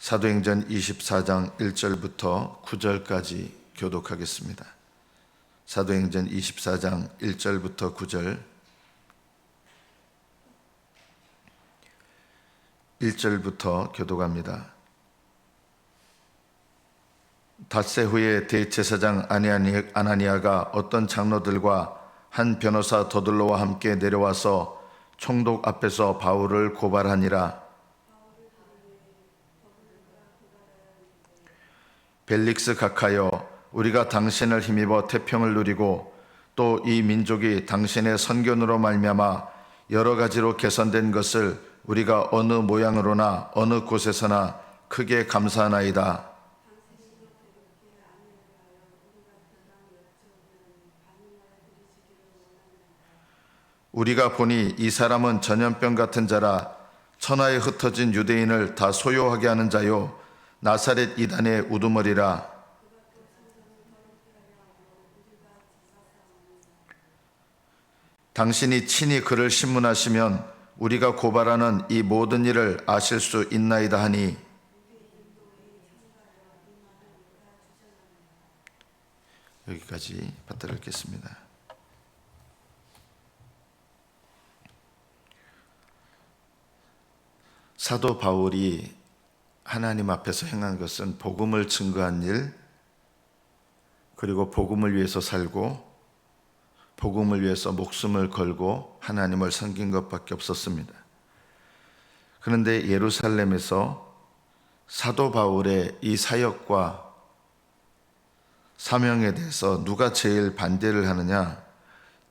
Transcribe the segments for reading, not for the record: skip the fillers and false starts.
사도행전 24장 1절부터 9절까지 교독하겠습니다. 사도행전 24장 1절부터 9절 1절부터 교독합니다. 닷새 후에 대제사장 아나니아가 어떤 장로들과 한 변호사 더둘로와 함께 내려와서 총독 앞에서 바울을 고발하니라. 벨릭스 각하여, 우리가 당신을 힘입어 태평을 누리고 또 이 민족이 당신의 선견으로 말미암아 여러 가지로 개선된 것을 우리가 어느 모양으로나 어느 곳에서나 크게 감사하나이다. 우리가 보니 이 사람은 전염병 같은 자라 천하에 흩어진 유대인을 다 소요하게 하는 자요 나사렛 이단의 우두머리라. 당신이 친히 그를 신문하시면 우리가 고발하는 이 모든 일을 아실 수 있나이다 하니, 여기까지 받들어 읽겠습니다. 사도 바울이 하나님 앞에서 행한 것은 복음을 증거한 일, 그리고 복음을 위해서 살고 복음을 위해서 목숨을 걸고 하나님을 섬긴 것밖에 없었습니다. 그런데 예루살렘에서 사도 바울의 이 사역과 사명에 대해서 누가 제일 반대를 하느냐?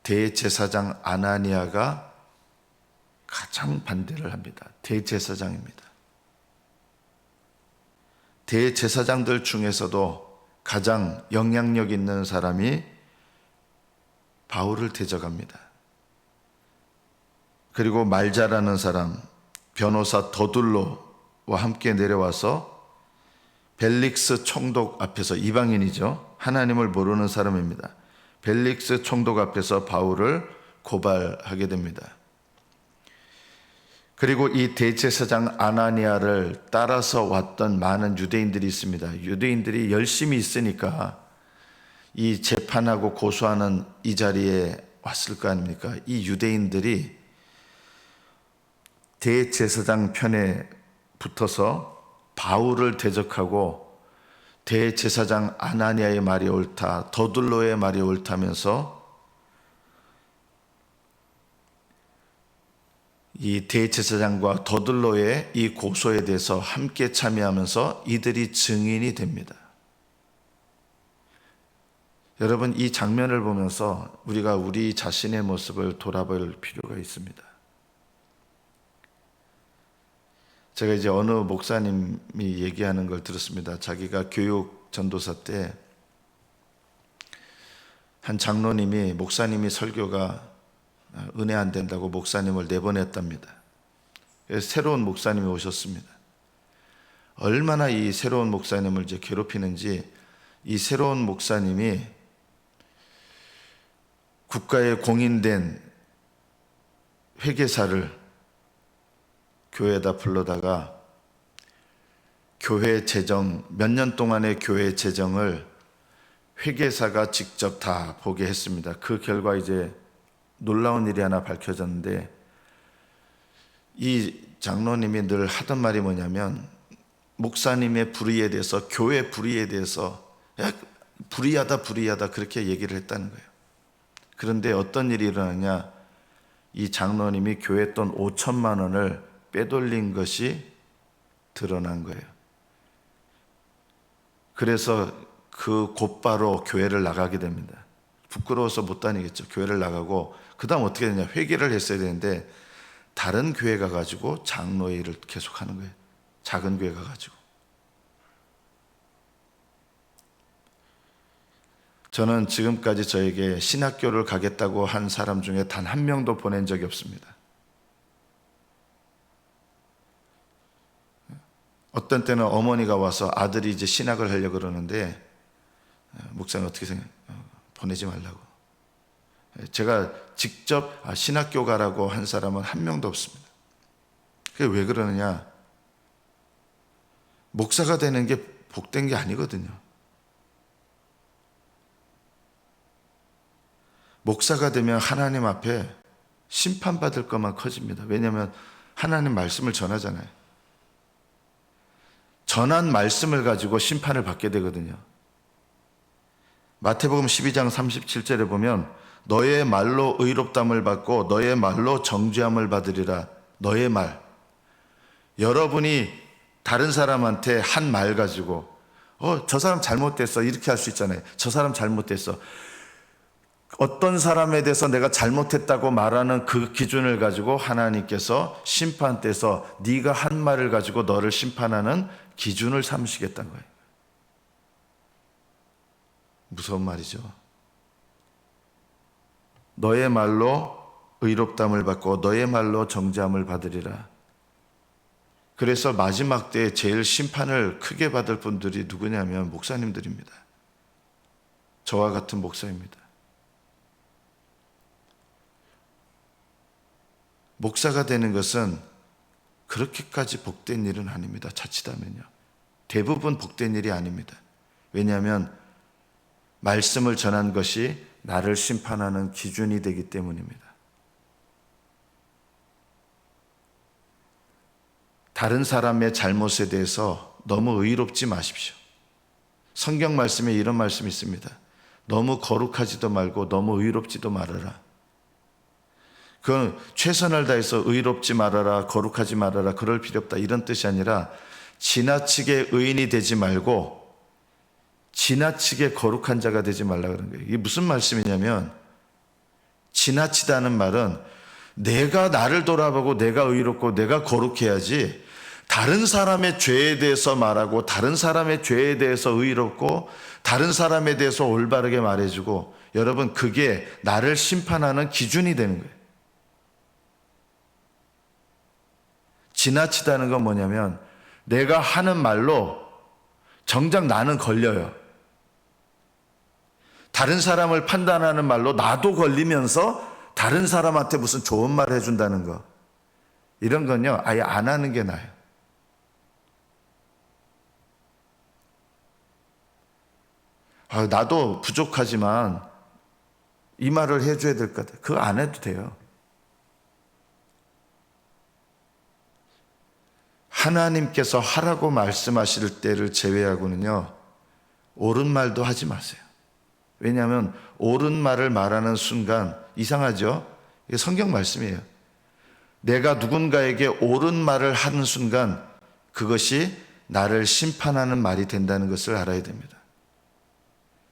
대제사장 아나니아가 가장 반대를 합니다. 대제사장입니다. 대제사장들 중에서도 가장 영향력 있는 사람이 바울을 대적합니다. 그리고 말 잘하는 사람 변호사 더둘로와 함께 내려와서 벨릭스 총독 앞에서, 이방인이죠, 하나님을 모르는 사람입니다. 벨릭스 총독 앞에서 바울을 고발하게 됩니다. 그리고 이 대제사장 아나니아를 따라서 왔던 많은 유대인들이 있습니다. 유대인들이 열심히 있으니까 이 재판하고 고소하는 이 자리에 왔을 거 아닙니까? 이 유대인들이 대제사장 편에 붙어서 바울을 대적하고 대제사장 아나니아의 말이 옳다, 더둘로의 말이 옳다면서 이 대제사장과 더둘로의 이 고소에 대해서 함께 참여하면서 이들이 증인이 됩니다. 여러분, 이 장면을 보면서 우리가 우리 자신의 모습을 돌아볼 필요가 있습니다. 제가 이제 어느 목사님이 얘기하는 걸 들었습니다. 자기가 교육 전도사 때 한 장로님이 목사님이 설교가 은혜 안 된다고 목사님을 내보냈답니다. 그래서 새로운 목사님이 오셨습니다. 얼마나 이 새로운 목사님을 이제 괴롭히는지, 이 새로운 목사님이 국가에 공인된 회계사를 교회에다 불러다가 교회 재정, 몇 년 동안의 교회 재정을 회계사가 직접 다 보게 했습니다. 그 결과 이제 놀라운 일이 하나 밝혀졌는데, 이 장로님이 늘 하던 말이 뭐냐면 목사님의 불의에 대해서, 교회 불의에 대해서 불의하다 그렇게 얘기를 했다는 거예요. 그런데 어떤 일이 일어나냐? 이 장로님이 교회 돈 5천만 원을 빼돌린 것이 드러난 거예요. 그래서 그 곧바로 교회를 나가게 됩니다. 부끄러워서 못 다니겠죠. 교회를 나가고 그 다음 어떻게 되냐? 회개를 했어야 되는데 다른 교회 가가지고 장로의 일을 계속하는 거예요. 작은 교회 가가지고. 저는 지금까지 저에게 신학교를 가겠다고 한 사람 중에 단 한 명도 보낸 적이 없습니다. 어떤 때는 어머니가 와서 아들이 이제 신학을 하려고 그러는데, 목사님 어떻게 생각해요? 보내지 말라고. 제가 직접 신학교 가라고 한 사람은 한 명도 없습니다. 그게 왜 그러느냐? 목사가 되는 게 복된 게 아니거든요. 목사가 되면 하나님 앞에 심판받을 것만 커집니다. 왜냐하면 하나님 말씀을 전하잖아요. 전한 말씀을 가지고 심판을 받게 되거든요. 마태복음 12장 37절에 보면 너의 말로 의롭담을 받고 너의 말로 정죄함을 받으리라. 너의 말. 여러분이 다른 사람한테 한 말 가지고 저 사람 잘못됐어 이렇게 할 수 있잖아요. 저 사람 잘못됐어. 어떤 사람에 대해서 내가 잘못했다고 말하는 그 기준을 가지고 하나님께서 심판 때서 네가 한 말을 가지고 너를 심판하는 기준을 삼으시겠다는 거예요. 무서운 말이죠. 너의 말로 의롭담을 받고 너의 말로 정죄함을 받으리라. 그래서 마지막 때에 제일 심판을 크게 받을 분들이 누구냐면 목사님들입니다. 저와 같은 목사입니다. 목사가 되는 것은 그렇게까지 복된 일은 아닙니다. 자칫하면요. 대부분 복된 일이 아닙니다. 왜냐하면 말씀을 전한 것이 나를 심판하는 기준이 되기 때문입니다. 다른 사람의 잘못에 대해서 너무 의롭지 마십시오. 성경 말씀에 이런 말씀이 있습니다. 너무 거룩하지도 말고 너무 의롭지도 말아라. 그건 최선을 다해서 의롭지 말아라, 거룩하지 말아라, 그럴 필요 없다 이런 뜻이 아니라 지나치게 의인이 되지 말고 지나치게 거룩한 자가 되지 말라 그런 거예요. 이게 무슨 말씀이냐면 지나치다는 말은 내가 나를 돌아보고 내가 의롭고 내가 거룩해야지 다른 사람의 죄에 대해서 말하고 다른 사람의 죄에 대해서 의롭고 다른 사람에 대해서 올바르게 말해주고 여러분 그게 나를 심판하는 기준이 되는 거예요. 지나치다는 건 뭐냐면 내가 하는 말로 정작 나는 걸려요. 다른 사람을 판단하는 말로 나도 걸리면서 다른 사람한테 무슨 좋은 말 해준다는 거 이런 건요 아예 안 하는 게 나아요. 나도 부족하지만 이 말을 해줘야 될 것 같아요. 그거 안 해도 돼요. 하나님께서 하라고 말씀하실 때를 제외하고는요 옳은 말도 하지 마세요. 왜냐하면 옳은 말을 말하는 순간 이상하죠? 이게 성경 말씀이에요. 내가 누군가에게 옳은 말을 하는 순간 그것이 나를 심판하는 말이 된다는 것을 알아야 됩니다.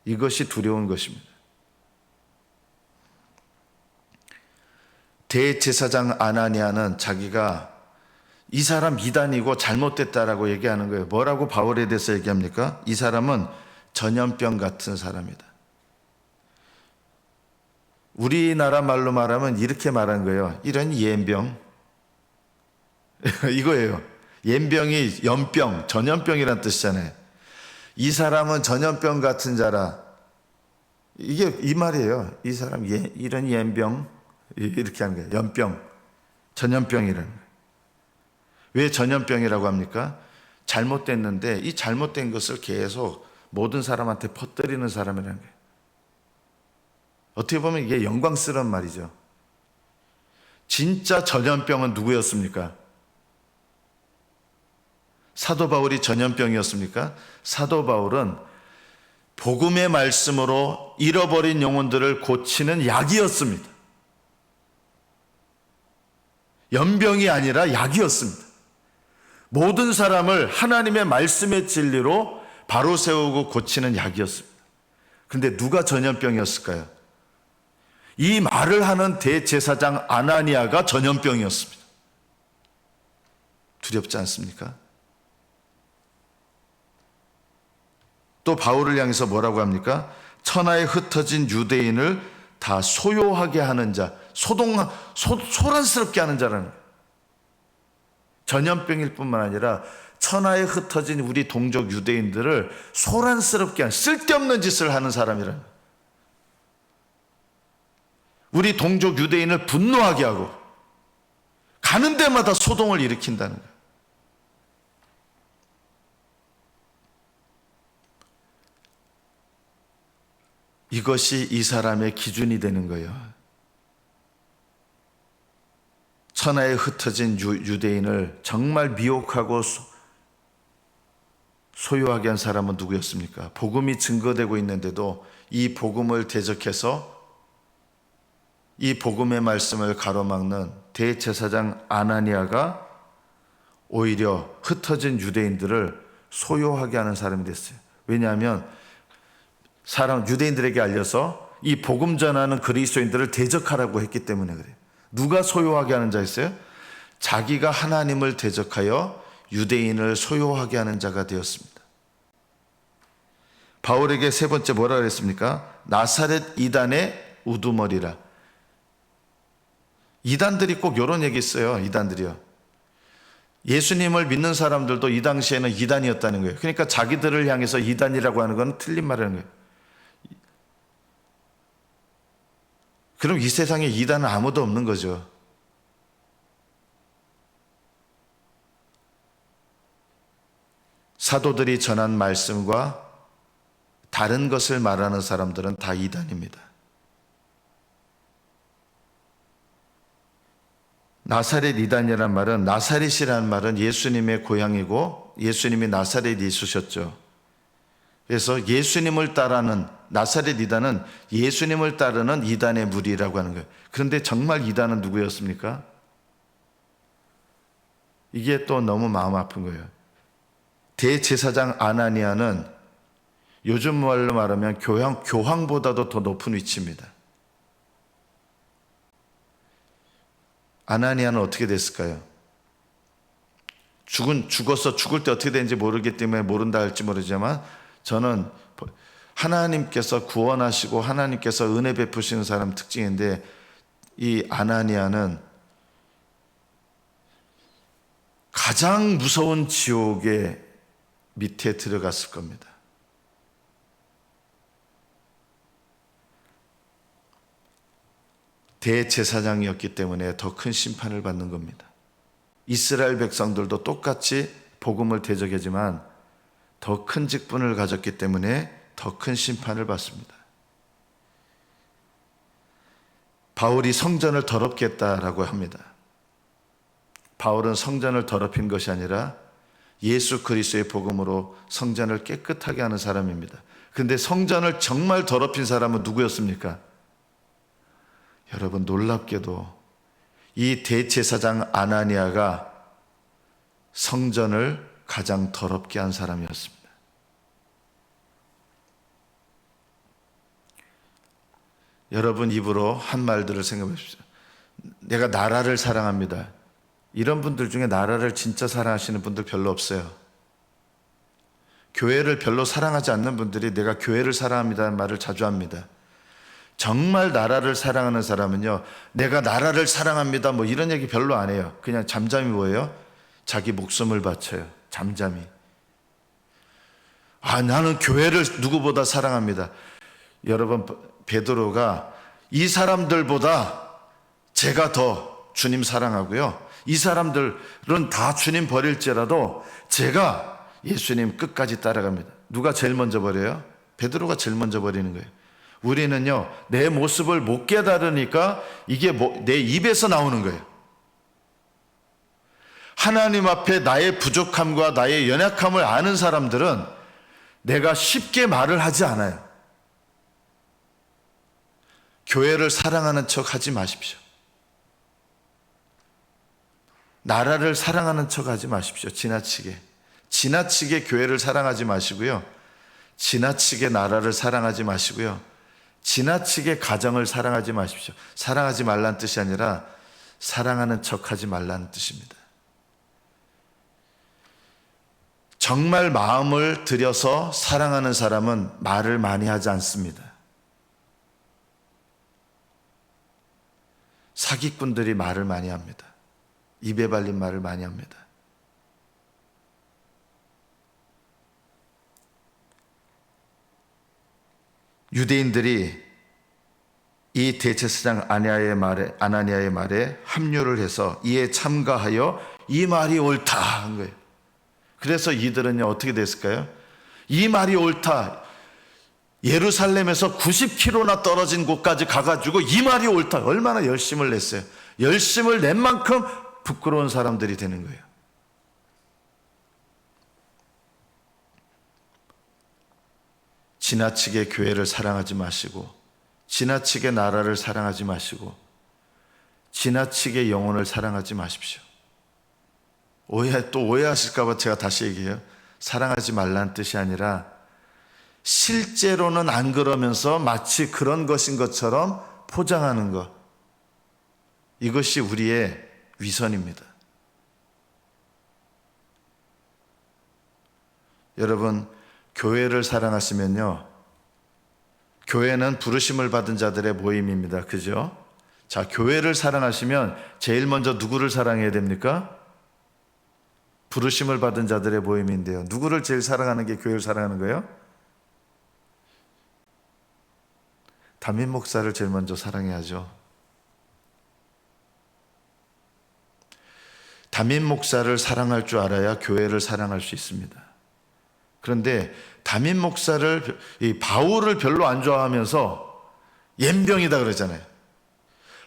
이것이 두려운 것입니다. 대제사장 아나니아는 자기가 이 사람 이단이고 잘못됐다라고 얘기하는 거예요. 뭐라고 바울에 대해서 얘기합니까? 이 사람은 전염병 같은 사람이다. 우리나라 말로 말하면 이렇게 말한 거예요. 이런 옌병. 이거예요. 옌병이 연병, 전염병이란 뜻이잖아요. 이 사람은 전염병 같은 자라. 이게 이 말이에요. 이 사람 이런 옌병 이렇게 하는 거예요. 연병, 전염병이라는 거예요. 왜 전염병이라고 합니까? 잘못됐는데 이 잘못된 것을 계속 모든 사람한테 퍼뜨리는 사람이라는 거예요. 어떻게 보면 이게 영광스러운 말이죠. 진짜 전염병은 누구였습니까? 사도 바울이 전염병이었습니까? 사도 바울은 복음의 말씀으로 잃어버린 영혼들을 고치는 약이었습니다. 연병이 아니라 약이었습니다. 모든 사람을 하나님의 말씀의 진리로 바로 세우고 고치는 약이었습니다. 그런데 누가 전염병이었을까요? 이 말을 하는 대제사장 아나니아가 전염병이었습니다. 두렵지 않습니까? 또 바울을 향해서 뭐라고 합니까? 천하에 흩어진 유대인을 다 소요하게 하는 자, 소란스럽게 하는 자라는 거예요. 전염병일 뿐만 아니라 천하에 흩어진 우리 동족 유대인들을 소란스럽게 하는, 쓸데없는 짓을 하는 사람이라는 거예요. 우리 동족 유대인을 분노하게 하고 가는 데마다 소동을 일으킨다는 거예요. 이것이 이 사람의 기준이 되는 거예요. 천하에 흩어진 유대인을 정말 미혹하고 소유하게 한 사람은 누구였습니까? 복음이 증거되고 있는데도 이 복음을 대적해서 이 복음의 말씀을 가로막는 대제사장 아나니아가 오히려 흩어진 유대인들을 소유하게 하는 사람이 됐어요. 왜냐하면 유대인들에게 알려서 이 복음 전하는 그리스도인들을 대적하라고 했기 때문에 그래요. 누가 소유하게 하는 자였어요? 자기가 하나님을 대적하여 유대인을 소유하게 하는 자가 되었습니다. 바울에게 세 번째 뭐라 그랬습니까? 나사렛 이단의 우두머리라. 이단들이 꼭 이런 얘기 있어요. 이단들이요. 예수님을 믿는 사람들도 이 당시에는 이단이었다는 거예요. 그러니까 자기들을 향해서 이단이라고 하는 건 틀린 말이라는 거예요. 그럼 이 세상에 이단은 아무도 없는 거죠. 사도들이 전한 말씀과 다른 것을 말하는 사람들은 다 이단입니다. 나사렛 이단이라는 말은, 나사렛이라는 말은 예수님의 고향이고 예수님이 나사렛에 있으셨죠. 그래서 예수님을 따르는 나사렛 이단은 예수님을 따르는 이단의 무리라고 하는 거예요. 그런데 정말 이단은 누구였습니까? 이게 또 너무 마음 아픈 거예요. 대제사장 아나니아는 요즘 말로 말하면 교황보다도 더 높은 위치입니다. 아나니아는 어떻게 됐을까요? 죽어서 죽을 때 어떻게 되는지 모르기 때문에 모른다 할지 모르지만 저는 하나님께서 구원하시고 하나님께서 은혜 베푸시는 사람 특징인데 이 아나니아는 가장 무서운 지옥의 밑에 들어갔을 겁니다. 대제사장이었기 때문에 더 큰 심판을 받는 겁니다. 이스라엘 백성들도 똑같이 복음을 대적하지만 더 큰 직분을 가졌기 때문에 더 큰 심판을 받습니다. 바울이 성전을 더럽게 했다라고 합니다. 바울은 성전을 더럽힌 것이 아니라 예수 그리스도의 복음으로 성전을 깨끗하게 하는 사람입니다. 그런데 성전을 정말 더럽힌 사람은 누구였습니까? 여러분, 놀랍게도 이 대제사장 아나니아가 성전을 가장 더럽게 한 사람이었습니다. 여러분 입으로 한 말들을 생각해 보십시오. 내가 나라를 사랑합니다. 이런 분들 중에 나라를 진짜 사랑하시는 분들 별로 없어요. 교회를 별로 사랑하지 않는 분들이 내가 교회를 사랑합니다는 말을 자주 합니다. 정말 나라를 사랑하는 사람은요, 내가 나라를 사랑합니다 뭐 이런 얘기 별로 안 해요. 그냥 잠잠히 뭐예요? 자기 목숨을 바쳐요. 잠잠히. 나는 교회를 누구보다 사랑합니다. 여러분, 베드로가 이 사람들보다 제가 더 주님 사랑하고요, 이 사람들은 다 주님 버릴지라도 제가 예수님 끝까지 따라갑니다. 누가 제일 먼저 버려요? 베드로가 제일 먼저 버리는 거예요. 우리는요, 내 모습을 못 깨달으니까 이게 내 입에서 나오는 거예요. 하나님 앞에 나의 부족함과 나의 연약함을 아는 사람들은 내가 쉽게 말을 하지 않아요. 교회를 사랑하는 척 하지 마십시오. 나라를 사랑하는 척 하지 마십시오. 지나치게 교회를 사랑하지 마시고요, 지나치게 나라를 사랑하지 마시고요, 지나치게 가정을 사랑하지 마십시오. 사랑하지 말라는 뜻이 아니라 사랑하는 척 하지 말라는 뜻입니다. 정말 마음을 들여서 사랑하는 사람은 말을 많이 하지 않습니다. 사기꾼들이 말을 많이 합니다. 입에 발린 말을 많이 합니다. 유대인들이 이 대제사장 아나니아의 말에 합류를 해서 이에 참가하여 이 말이 옳다 한 거예요. 그래서 이들은요, 어떻게 됐을까요? 이 말이 옳다. 예루살렘에서 90km나 떨어진 곳까지 가가지고 이 말이 옳다. 얼마나 열심을 냈어요. 열심을 낸 만큼 부끄러운 사람들이 되는 거예요. 지나치게 교회를 사랑하지 마시고, 지나치게 나라를 사랑하지 마시고, 지나치게 영혼을 사랑하지 마십시오. 오해하실까 봐 제가 다시 얘기해요. 사랑하지 말라는 뜻이 아니라 실제로는 안 그러면서 마치 그런 것인 것처럼 포장하는 것. 이것이 우리의 위선입니다. 여러분, 교회를 사랑하시면요, 교회는 부르심을 받은 자들의 모임입니다. 그죠? 자, 교회를 사랑하시면 제일 먼저 누구를 사랑해야 됩니까? 부르심을 받은 자들의 모임인데요. 누구를 제일 사랑하는 게 교회를 사랑하는 거예요? 담임 목사를 제일 먼저 사랑해야죠. 담임 목사를 사랑할 줄 알아야 교회를 사랑할 수 있습니다. 그런데 담임 목사를, 이 바울을 별로 안 좋아하면서 옌병이다 그러잖아요.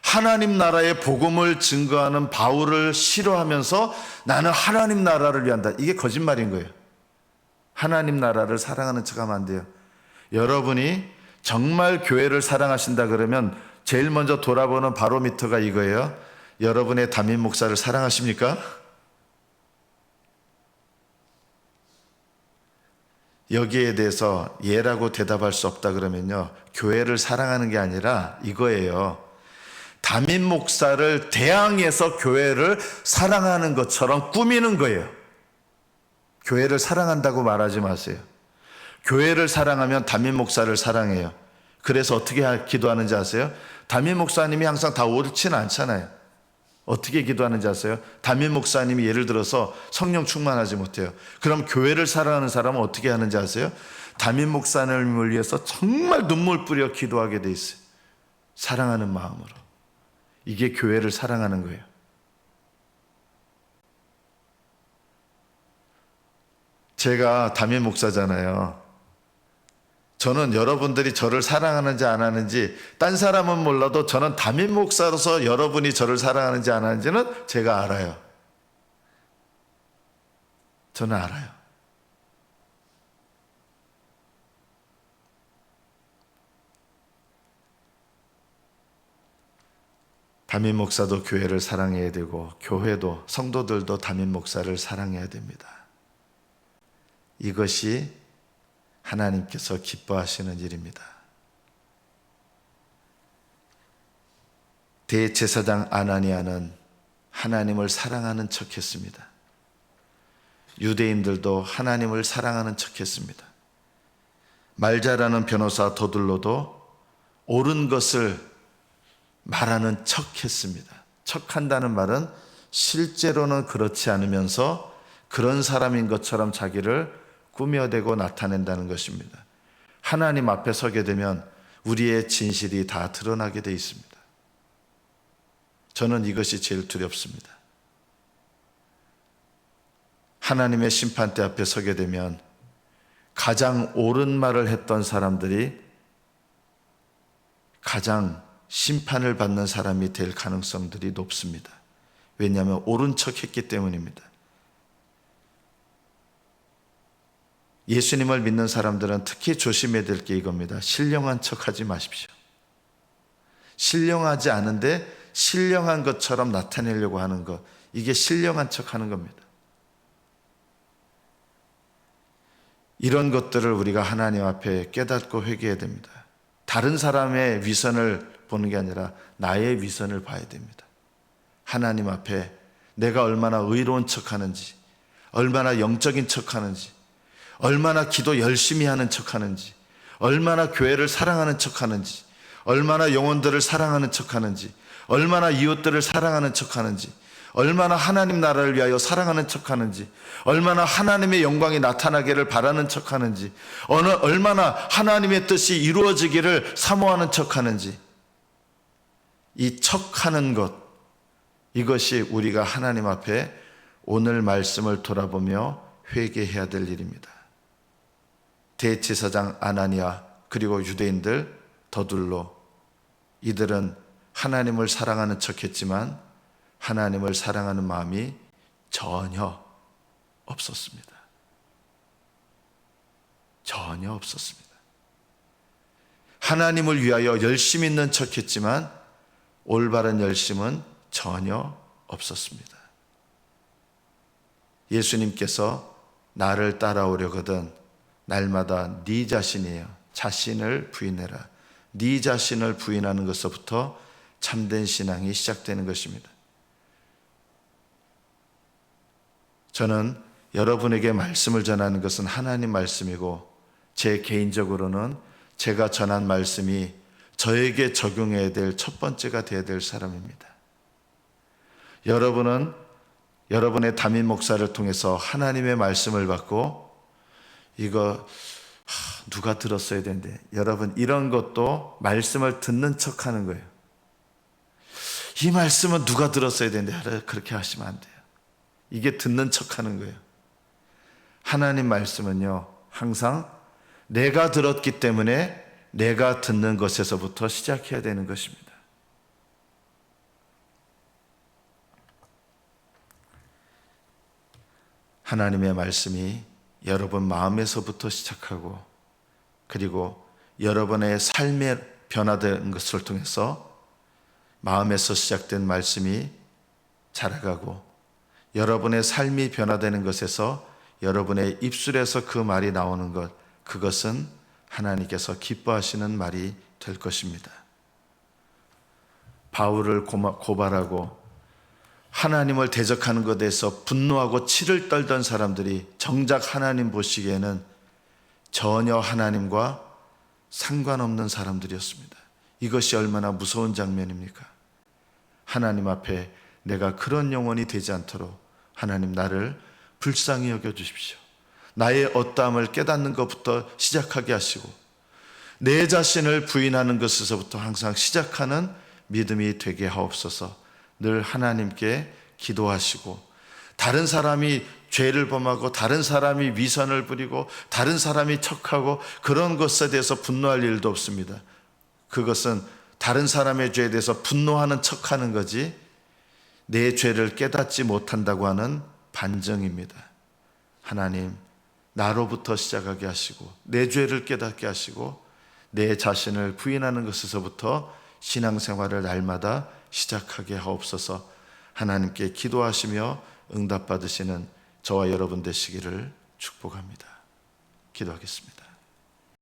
하나님 나라의 복음을 증거하는 바울을 싫어하면서 나는 하나님 나라를 위한다. 이게 거짓말인 거예요. 하나님 나라를 사랑하는 척하면 안 돼요. 여러분이 정말 교회를 사랑하신다 그러면 제일 먼저 돌아보는 바로미터가 이거예요. 여러분의 담임 목사를 사랑하십니까? 여기에 대해서 예라고 대답할 수 없다 그러면요, 교회를 사랑하는 게 아니라 이거예요. 담임 목사를 대항해서 교회를 사랑하는 것처럼 꾸미는 거예요. 교회를 사랑한다고 말하지 마세요. 교회를 사랑하면 담임 목사를 사랑해요. 그래서 어떻게 기도하는지 아세요? 담임 목사님이 항상 다 옳지는 않잖아요. 어떻게 기도하는지 아세요? 담임 목사님이 예를 들어서 성령 충만하지 못해요. 그럼 교회를 사랑하는 사람은 어떻게 하는지 아세요? 담임 목사님을 위해서 정말 눈물 뿌려 기도하게 돼 있어요. 사랑하는 마음으로. 이게 교회를 사랑하는 거예요. 제가 담임 목사잖아요. 저는 여러분들이 저를 사랑하는지 안 하는지, 딴 사람은 몰라도 저는 담임 목사로서 여러분이 저를 사랑하는지 안 하는지는 제가 알아요. 저는 알아요. 담임 목사도 교회를 사랑해야 되고, 교회도, 성도들도 담임 목사를 사랑해야 됩니다. 이것이 하나님께서 기뻐하시는 일입니다. 대제사장 아나니아는 하나님을 사랑하는 척했습니다. 유대인들도 하나님을 사랑하는 척했습니다. 말 잘하는 변호사 더둘로도 옳은 것을 말하는 척했습니다. 척한다는 말은 실제로는 그렇지 않으면서 그런 사람인 것처럼 자기를 꾸며대고 나타낸다는 것입니다. 하나님 앞에 서게 되면 우리의 진실이 다 드러나게 돼 있습니다. 저는 이것이 제일 두렵습니다. 하나님의 심판대 앞에 서게 되면 가장 옳은 말을 했던 사람들이 가장 심판을 받는 사람이 될 가능성들이 높습니다. 왜냐하면 옳은 척 했기 때문입니다. 예수님을 믿는 사람들은 특히 조심해야 될 게 이겁니다. 신령한 척 하지 마십시오. 신령하지 않은데 신령한 것처럼 나타내려고 하는 것, 이게 신령한 척 하는 겁니다. 이런 것들을 우리가 하나님 앞에 깨닫고 회개해야 됩니다. 다른 사람의 위선을 보는 게 아니라 나의 위선을 봐야 됩니다. 하나님 앞에 내가 얼마나 의로운 척하는지, 얼마나 영적인 척하는지, 얼마나 기도 열심히 하는 척하는지, 얼마나 교회를 사랑하는 척하는지, 얼마나 영혼들을 사랑하는 척하는지, 얼마나 이웃들을 사랑하는 척하는지, 얼마나 하나님 나라를 위하여 사랑하는 척하는지, 얼마나 하나님의 영광이 나타나기를 바라는 척하는지, 얼마나 하나님의 뜻이 이루어지기를 사모하는 척하는지, 이 척하는 것, 이것이 우리가 하나님 앞에 오늘 말씀을 돌아보며 회개해야 될 일입니다. 대제사장 아나니아, 그리고 유대인들 더둘로 이들은 하나님을 사랑하는 척했지만 하나님을 사랑하는 마음이 전혀 없었습니다. 전혀 없었습니다. 하나님을 위하여 열심 있는 척했지만 올바른 열심은 전혀 없었습니다. 예수님께서 나를 따라오려거든 날마다 네 자신이에요. 자신을 부인해라. 네 자신을 부인하는 것서부터 참된 신앙이 시작되는 것입니다. 저는 여러분에게 말씀을 전하는 것은 하나님 말씀이고 제 개인적으로는 제가 전한 말씀이 저에게 적용해야 될 첫 번째가 되어야 될 사람입니다. 여러분은 여러분의 담임 목사를 통해서 하나님의 말씀을 받고 이거 누가 들었어야 되는데, 여러분 이런 것도 말씀을 듣는 척하는 거예요. 이 말씀은 누가 들었어야 되는데 그렇게 하시면 안 돼요. 이게 듣는 척하는 거예요. 하나님 말씀은요 항상 내가 들었기 때문에 내가 듣는 것에서부터 시작해야 되는 것입니다. 하나님의 말씀이 여러분 마음에서부터 시작하고 그리고 여러분의 삶에 변화된 것을 통해서 마음에서 시작된 말씀이 자라가고 여러분의 삶이 변화되는 것에서 여러분의 입술에서 그 말이 나오는 것, 그것은 하나님께서 기뻐하시는 말이 될 것입니다. 바울을 고발하고 하나님을 대적하는 것에 대해서 분노하고 치를 떨던 사람들이 정작 하나님 보시기에는 전혀 하나님과 상관없는 사람들이었습니다. 이것이 얼마나 무서운 장면입니까? 하나님 앞에 내가 그런 영혼이 되지 않도록 하나님 나를 불쌍히 여겨주십시오. 나의 어떠함을 깨닫는 것부터 시작하게 하시고 내 자신을 부인하는 것에서부터 항상 시작하는 믿음이 되게 하옵소서. 늘 하나님께 기도하시고 다른 사람이 죄를 범하고 다른 사람이 위선을 부리고 다른 사람이 척하고 그런 것에 대해서 분노할 일도 없습니다. 그것은 다른 사람의 죄에 대해서 분노하는 척하는 거지 내 죄를 깨닫지 못한다고 하는 반증입니다. 하나님 나로부터 시작하게 하시고 내 죄를 깨닫게 하시고 내 자신을 부인하는 것에서부터 신앙생활을 날마다 시작하게 하옵소서. 하나님께 기도하시며 응답받으시는 저와 여러분 되시기를 축복합니다. 기도하겠습니다.